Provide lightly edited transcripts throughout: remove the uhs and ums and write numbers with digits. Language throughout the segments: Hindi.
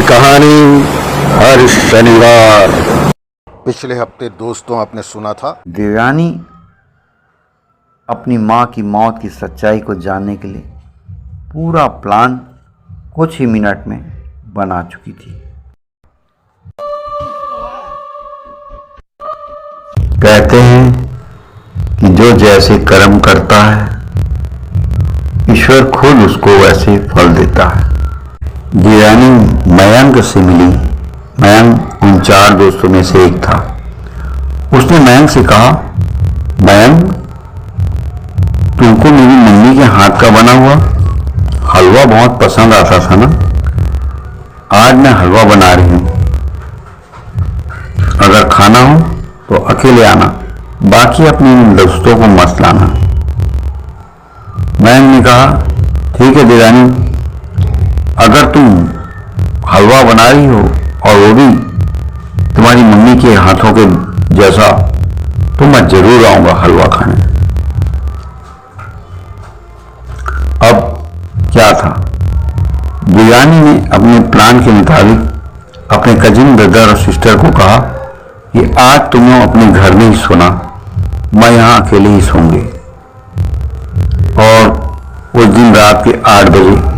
कहानी हर शनिवार। पिछले हफ्ते दोस्तों आपने सुना था देवयानी अपनी माँ की मौत की सच्चाई को जानने के लिए पूरा प्लान कुछ ही मिनट में बना चुकी थी। कहते हैं कि जो जैसे कर्म करता है ईश्वर खुद उसको वैसे फल देता है। देवयानी मयंक से मिली। मयंक उन 4 दोस्तों में से एक था। उसने मयंक से कहा, मयंक, तुमको मेरी मम्मी के हाथ का बना हुआ हलवा बहुत पसंद आता था ना? आज मैं हलवा बना रही हूं, अगर खाना हो तो अकेले आना, बाकी अपने दोस्तों को मत लाना। मयंक ने कहा, ठीक है देवयानी, अगर तुम हलवा बना रही हो और वो भी तुम्हारी मम्मी के हाथों के जैसा, तो मैं जरूर आऊंगा हलवा खाने। अब क्या था, देवयानी ने अपने प्लान के मुताबिक अपने कजिन ब्रदर और सिस्टर को कहा कि आज तुम लोग अपने घर में ही सोना, मैं यहां अकेले ही सोऊंगी। और उस दिन रात के 8 बजे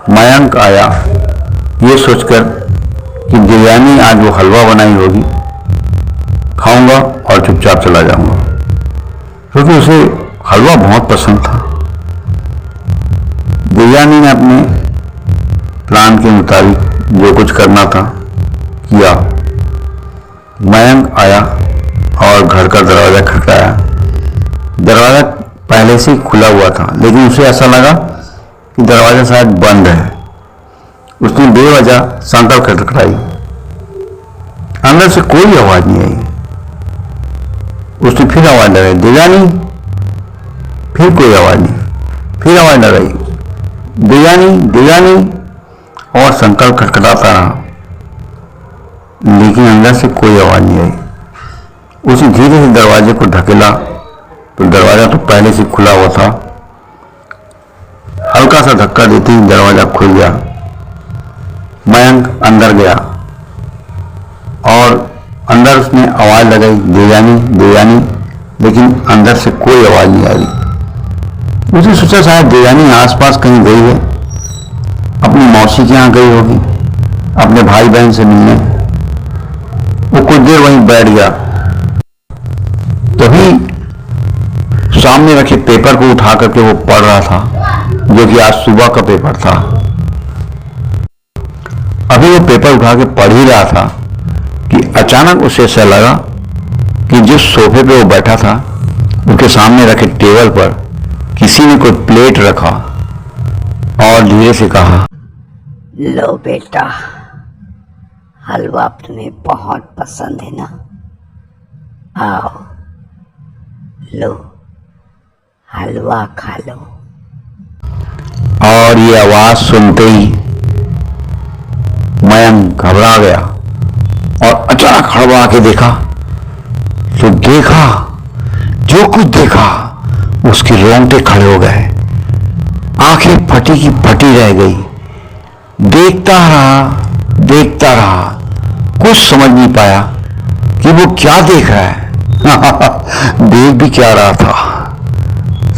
मयंक आया, ये सोचकर कि देवयानी आज वो हलवा बनाई होगी, खाऊंगा और चुपचाप चला जाऊंगा, क्योंकि उसे हलवा बहुत पसंद था। देवयानी ने अपने प्लान के मुताबिक जो कुछ करना था किया। मयंक आया और घर का दरवाजा खटखटाया। दरवाजा पहले से ही खुला हुआ था, लेकिन उसे ऐसा लगा कि दरवाजा शायद बंद है। उसने बेवजह सांकल खटखटाई। अंदर से कोई आवाज नहीं आई। उसने फिर आवाज लगाई, देवयानी। फिर कोई आवाज नहीं। फिर आवाज लगाई, देवयानी, देवयानी, और संकल्प खटखटाता रहा, लेकिन अंदर से कोई आवाज नहीं आई। उसने धीरे से दरवाजे को ढकेला तो दरवाजा तो पहले से खुला हुआ था। हल्का सा धक्का देते ही दरवाजा खुल गया। मयंक अंदर गया और अंदर उसने आवाज लगाई, देवयानी, देवयानी, लेकिन अंदर से कोई आवाज नहीं आई। उसने सोचा शायद देवयानी आसपास कहीं गई है, अपनी मौसी के यहां गई होगी, अपने भाई बहन से मिलने। वो कुछ देर वहीं बैठ गया, तभी सामने रखे पेपर को उठा करके वो पढ़ रहा था, जो कि आज सुबह का पेपर था। अभी वो पेपर उठा के पढ़ ही रहा था कि अचानक उसे ऐसा लगा कि जिस सोफे पे वो बैठा था उसके सामने रखे टेबल पर किसी ने कोई प्लेट रखा और धीरे से कहा, लो बेटा, हलवा तुम्हें बहुत पसंद है ना? आओ, लो, हलवा खा लो। और ये आवाज सुनते ही मयंक घबरा गया और अचानक हड़बड़ा के देखा तो देखा, जो कुछ देखा उसके रोंगटे खड़े हो गए, आंखें फटी की फटी रह गई। देखता रहा, कुछ समझ नहीं पाया कि वो क्या देख रहा है। देख भी क्या रहा था,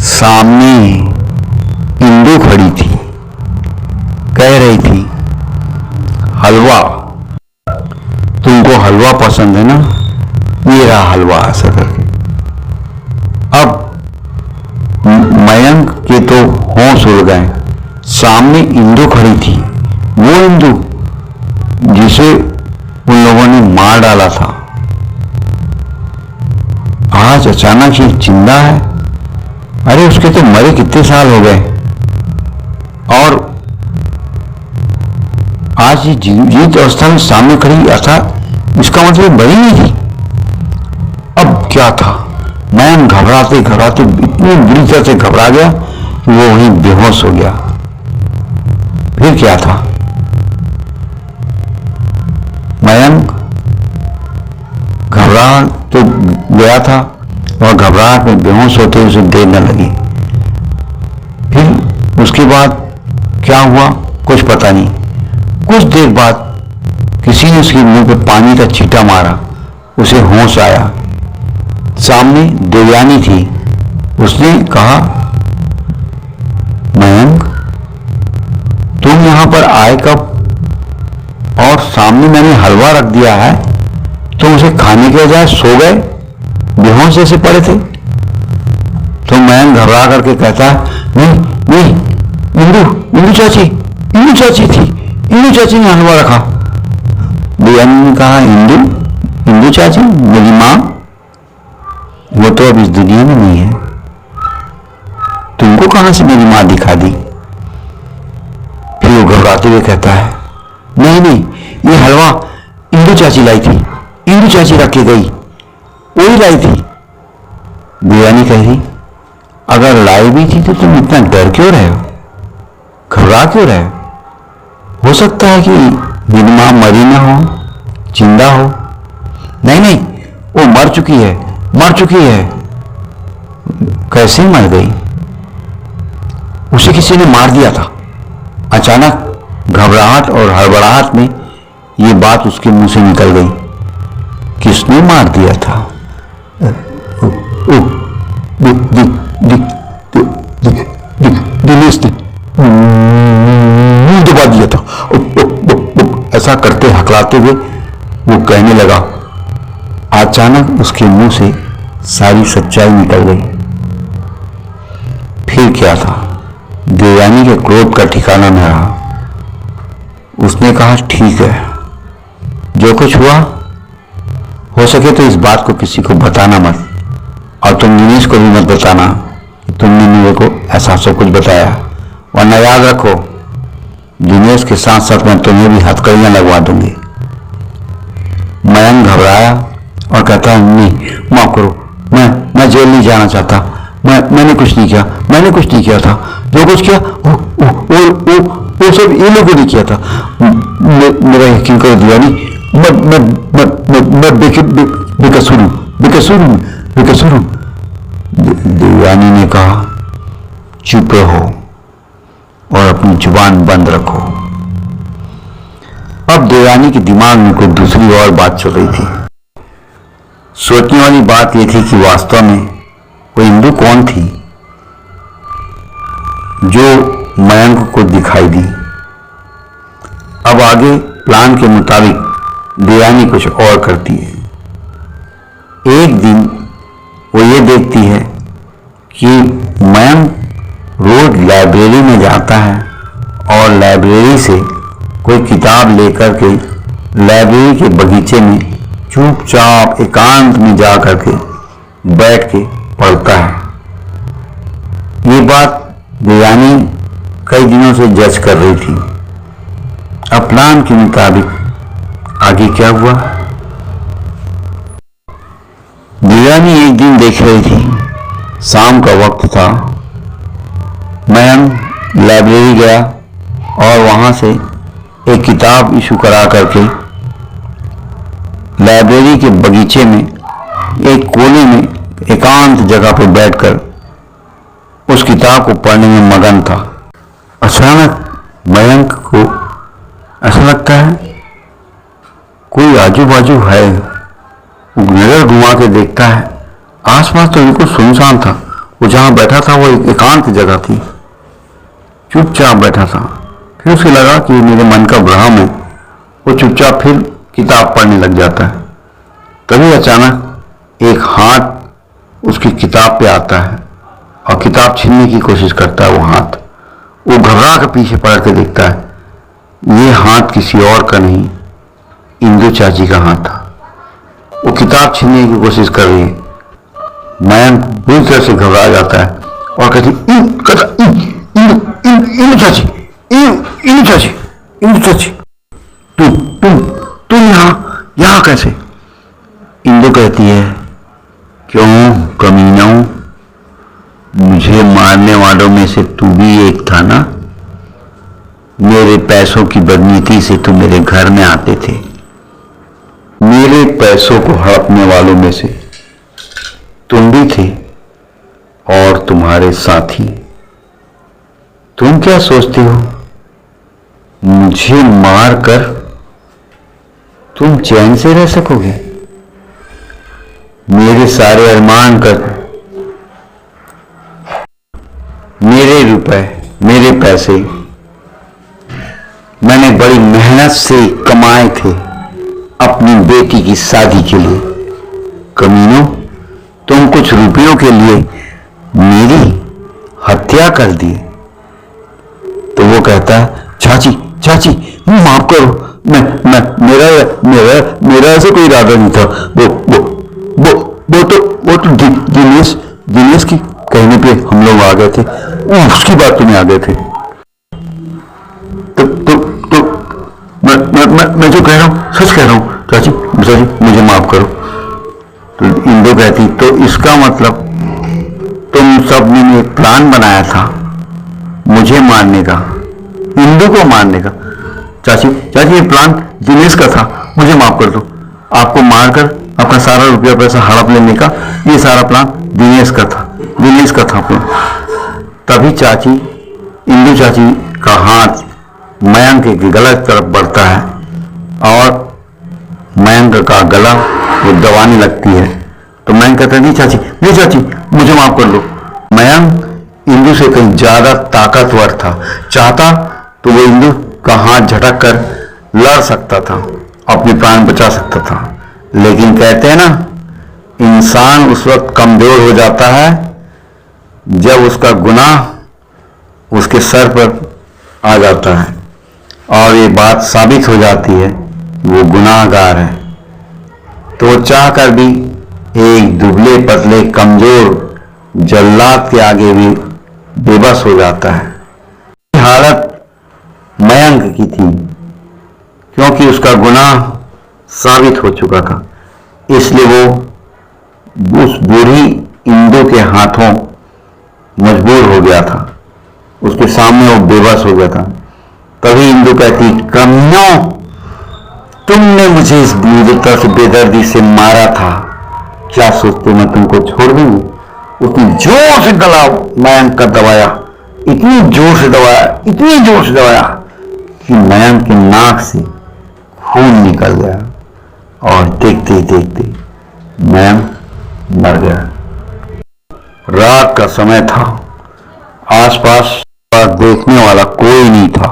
सामने इंदु खड़ी थी, कह रही थी, हलवा, तुमको हलवा पसंद है ना? ये रहा हलवा। ऐसा करके अब मयंक के तो होश उड़ गए। सामने इंदु खड़ी थी, वो इंदु जिसे उन लोगों ने मार डाला था, आज अचानक ही जिंदा है। अरे उसके तो मरे कितने साल हो गए, और आज ये जीवित अवस्था में सामने खड़ी, अर्थात इसका मतलब बड़ी नहीं थी। अब क्या था, मैं घबराते घबराते इतनी बुरी तरह से घबरा गया कि वो वहीं बेहोश हो गया। फिर क्या था, मयंक घबरा तो गया था और घबराहट में बेहोश होते उसे देर न लगी। फिर उसके बाद क्या हुआ कुछ पता नहीं। कुछ देर बाद किसी ने उसके मुंह पे पानी का छींटा मारा। उसे होश आया। सामने देवयानी थी। उसने कहा, मयंक, तुम यहां पर आए कब? और सामने मैंने हलवा रख दिया है, तुम उसे खाने के बजाय सो गए, बेहोश जैसे पड़े थे। तो मयंक घबरा करके कहता है, नहीं, इंदू चाची थी, इंदू चाची ने हलवा रखा। देवयानी ने कहा, इंदू चाची मेरी माँ? वो तो अब इस दुनिया में नहीं है। तुमको कहां से मेरी माँ दिखा दी? फिर वो घबराते हुए कहता है, नहीं, ये हलवा इंदू चाची लाई थी, इंदू चाची रख के गई, वही लाई थी। देवयानी कह रही, अगर लाई भी थी तो तुम इतना डर क्यों रहे हो, घबरा क्यों रहे हो सकता है कि मेरी माँ मरी ना हो, जिंदा हो। नहीं, वो मर चुकी है। कैसे मर गई? उसे किसी ने मार दिया था। अचानक घबराहट और हड़बड़ाहट में ये बात उसके मुंह से निकल गई। किसने मार दिया था? दिनेश ने मुंह दबा दिया था। ऐसा करते हकलाते हुए वो कहने लगा। अचानक उसके मुंह से सारी सच्चाई निकल गई। फिर क्या था? देवयानी के क्रोध का ठिकाना न रहा। उसने कहा, ठीक है, जो कुछ हुआ, हो सके तो इस बात को किसी को बताना मत, और तुम दिनेश को भी मत बताना कि तुमने मेरे को ऐसा सब कुछ बताया, वरना याद रखो, दिनेश के साथ साथ मैं तुम्हें भी हथकड़ियां लगवा दूंगी। मयंक घबराया और कहता है, नहीं, माफ करो, मैं जेल नहीं जाना चाहता, मैंने कुछ नहीं किया था, जो कुछ किया वो सब ये लोगों ने किया था। मेरा यकीन करो दीवानी, मैं बेकसूर हूं। देवयानी ने कहा, चुप रहो और अपनी जुबान बंद रखो। अब देवयानी के दिमाग में कोई दूसरी और बात चल रही थी। सोचने वाली बात यह थी कि वास्तव में वो इंदू कौन थी जो मयंक को दिखाई दी। अब आगे प्लान के मुताबिक देवयानी कुछ और करती है। एक दिन वो ये देखती है कि मयंक रोज लाइब्रेरी में जाता है और लाइब्रेरी से कोई किताब लेकर के लाइब्रेरी के बगीचे में चुपचाप एकांत में जा करके बैठ के पढ़ता है। ये बात देवयानी कई दिनों से जज कर रही थी। अब प्लान के मुताबिक आगे क्या हुआ? देवयानी एक दिन देख रही थी, शाम का वक्त था। मयंक लाइब्रेरी गया और वहां से एक किताब इशू करा करके लाइब्रेरी के बगीचे में एक कोने में एकांत जगह पर बैठकर उस किताब को पढ़ने में मगन था। अचानक मयंक को ऐसा लगता है कोई आजू बाजू है। वो नजर घुमा के देखता है, आसपास तो बिल्कुल सुनसान था। वो जहां बैठा था वो एक एकांत जगह थी, चुपचाप बैठा था। फिर उसे लगा कि मेरे मन का भ्रम है। वो चुपचाप फिर किताब पढ़ने लग जाता है। तभी अचानक एक हाथ उसकी किताब पे आता है और किताब छीनने की कोशिश करता है। वो हाथ, वो घबरा कर पीछे पलट के देखता है। ये हाथ किसी और का नहीं, इंदू चाची का हाथ था। वो किताब छीनने की कोशिश कर रही है। मयंक बुरी तरह से घबरा जाता है और कहती, इंदू चाची, तुम यहाँ कैसे? इंदू कहती है, क्यों कमीना, मुझे मारने वालों में से तू भी एक था ना। मेरे पैसों की बदनीति से तुम मेरे घर में आते थे। मेरे पैसों को हड़पने वालों में से तुम भी थे और तुम्हारे साथी। तुम क्या सोचते हो मुझे मारकर तुम चैन से रह सकोगे? मेरे सारे अरमान कर, मेरे रुपए, मेरे पैसे मैंने बड़ी मेहनत से कमाए थे अपनी बेटी की शादी के लिए। कमीनों, तुम कुछ रुपयों के लिए मेरी हत्या कर दिए। तो वो कहता है, चाची चाची माफ करो, मेरा ऐसा कोई इरादा नहीं था। वो तो दिनेश की कहने पे हम लोग आ गए थे, उसकी बात में आ गए थे। तो मैं जो कह रहा हूँ सच कह रहा हूँ चाची, मुझे माफ करो। तो इंदु कहती, तो इसका मतलब तुम सबने एक प्लान बनाया था मुझे मारने का, इंदु को मारने का। चाची ये प्लान दिनेश का था, मुझे माफ कर दो। आपको मारकर अपना सारा रुपया पैसा हड़प लेने का ये सारा प्लान दिनेश का था प्लान। तभी चाची, इंदु चाची का हाथ मयंक की गलत तरफ बढ़ता है और मयंक का गला वो दबाने लगती है। तो मयंक कहता है, नहीं चाची मुझे माफ कर दो। मयंक इंदु से कहीं ज्यादा ताकतवर था, चाहता तो वो इंदु का हाथ झटक कर लड़ सकता था, अपने प्राण बचा सकता था। लेकिन कहते हैं ना, इंसान उस वक्त कमजोर हो जाता है जब उसका गुनाह उसके सर पर आ जाता है और ये बात साबित हो जाती है वो गुनाहगार है। तो वो चाह कर भी एक दुबले पतले कमजोर जल्लाद के आगे भी बेबस हो जाता है। हालत मयंक की थी क्योंकि उसका गुनाह साबित हो चुका था, इसलिए वो उस बूढ़ी इंदु के हाथों मजबूर हो गया था, उसके सामने वो बेबस हो गया था। तभी इंदु कहती, कमियों, तुमने मुझे इस निर्दयता से बेदर्दी से मारा था, क्या सोचते मैं तुमको छोड़ दूंगी? उसने जोर से गला मयंक का दबाया, इतनी जोर से दबाया कि मयंक की नाक से खून निकल गया और देखते ही देखते मयंक मर गया। रात का समय था, आसपास देखने वाला कोई नहीं था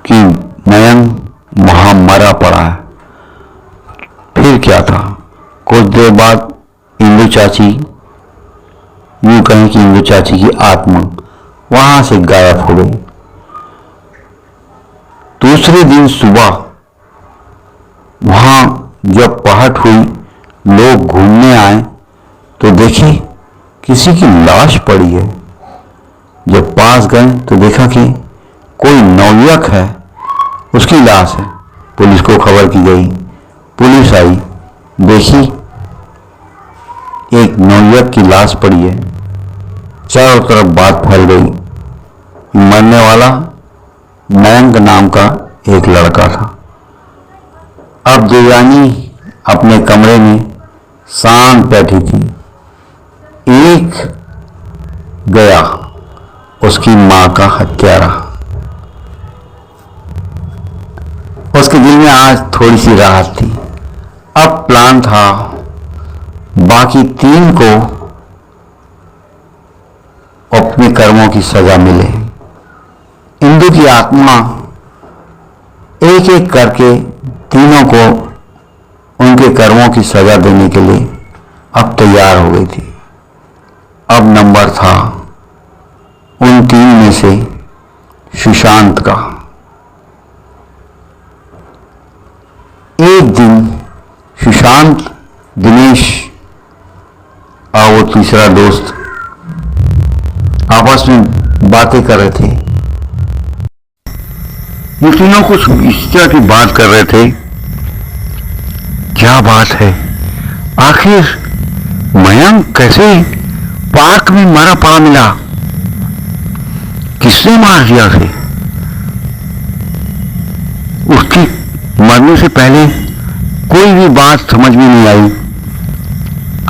कि मयंक वहां मरा पड़ा है। फिर क्या था, कुछ देर बाद इंदु चाची, यूं कहें कि इंदु चाची की आत्मा वहां से गायब हो गई। दूसरे दिन सुबह वहां जब पहट हुई, लोग घूमने आए तो देखे किसी की लाश पड़ी है। जब पास गए तो देखा कि कोई नवयुवक है, उसकी लाश है। पुलिस को खबर की गई, पुलिस आई, देखी एक नवयुवक की लाश पड़ी है। चारों तरफ बात फैल गई, मरने वाला मयंक नाम का एक लड़का था। अब देवयानी अपने कमरे में शांत बैठी थी। एक गया उसकी मां का हत्यारा। उसके दिल में आज थोड़ी सी राहत थी। अब प्लान था बाकी 3 को अपने कर्मों की सजा मिले। इंदु की आत्मा एक एक करके तीनों को उनके कर्मों की सजा देने के लिए अब तैयार हो गई थी। अब नंबर था उन 3 में से सुशांत का। एक दिन सुशांत, दिनेश और वो तीसरा दोस्त आपस में बातें कर रहे थे। ये तीनों कुछ इस तरह की बात कर रहे थे, क्या बात है, आखिर मयंक कैसे पार्क में मरा पड़ा मिला, किसने मार दिया उसे? उसकी मरने से पहले कोई भी बात समझ में नहीं आई।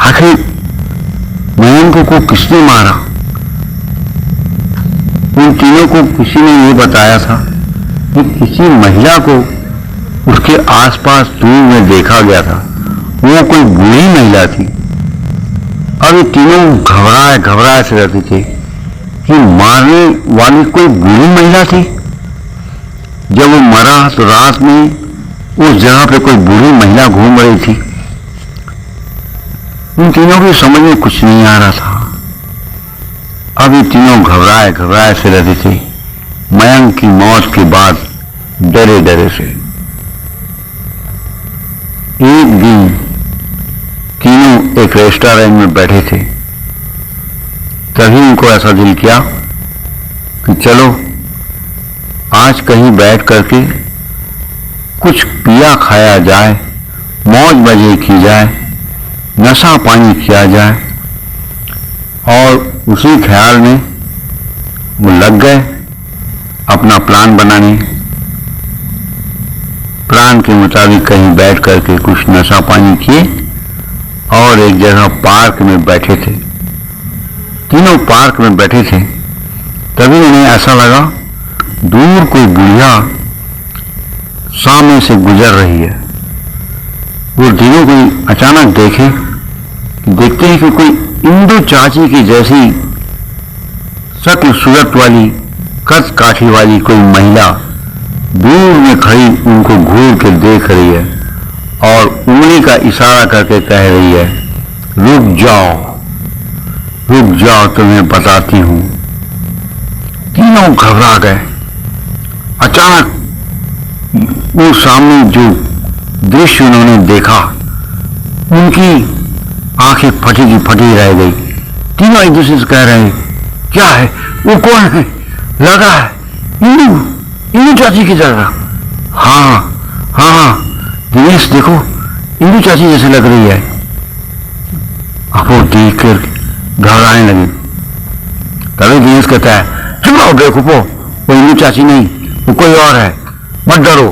आखिर मयंक को किसने मारा? उन तीनों को किसी ने ये बताया था कि किसी महिला को उसके आसपास दूर में देखा गया था। वो कोई बूढ़ी महिला थी। अब ये तीनों घबराए घबराए से रहते थे कि मारने वाली कोई बूढ़ी महिला थी। जब वो मरा तो रात में उस जगह पे कोई बूढ़ी महिला घूम रही थी। उन तीनों की समझ में कुछ नहीं आ रहा था। अब ये तीनों घबराए घबराए से रहते थे, मयंक की मौत के बाद डरे डरे से। एक दिन तीनों एक रेस्टोरेंट में बैठे थे। तभी उनको ऐसा दिल किया कि चलो आज कहीं बैठ करके कुछ पिया खाया जाए, मौज मजे की जाए, नशा पानी किया जाए। और उसी ख्याल में वो लग गए अपना प्लान बनाने। प्लान के मुताबिक कहीं बैठ करके कुछ नशा पानी किए और एक जगह पार्क में बैठे थे। तीनों पार्क में बैठे थे। तभी उन्हें ऐसा लगा दूर कोई बुढ़िया सामने से गुजर रही है। वो तीनों को अचानक देखते हैं कि कोई इंदु चाची की जैसी शक्ल सूरत वाली कद काठी वाली कोई महिला दूर में खड़ी उनको घूर के देख रही है और उंगली का इशारा करके कह रही है, रुक जाओ तुम्हें बताती हूं। तीनों घबरा गए। अचानक वो सामने जो दृश्य उन्होंने देखा, उनकी आंखें फटी की फटी रह गई। तीनों एक दूसरे से कह रहे हैं, क्या है वो, कौन है? लगा है इंदु चाची की जगह। हाँ दिनेश देखो, इंदु चाची जैसे लग रही है। अब वो देख कर घबराने लगे। तभी दिनेश कहता है, चुप रहो बेवकूफो, वो इंदु चाची नहीं, वो कोई और है, मत डरो,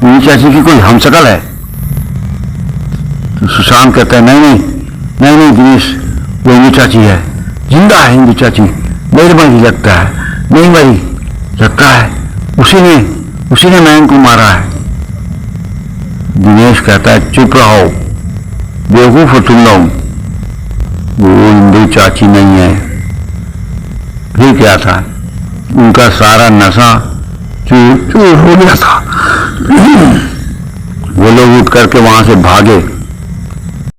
इंदु चाची की कोई हमशक्ल है। तो सुशांत कहता है, नहीं दिनेश, वो इंदु चाची है, जिंदा है इंदु चाची, नहीं मरी लगता है, नहीं मरी लगता है, उसी ने मयंक को मारा है। दिनेश कहता है, चुप रहो बेवकूफ हो तुम लोग, वो इंदु चाची नहीं है। फिर क्या था, उनका सारा नशा चूर हो गया था। वो लोग उठ करके वहां से भागे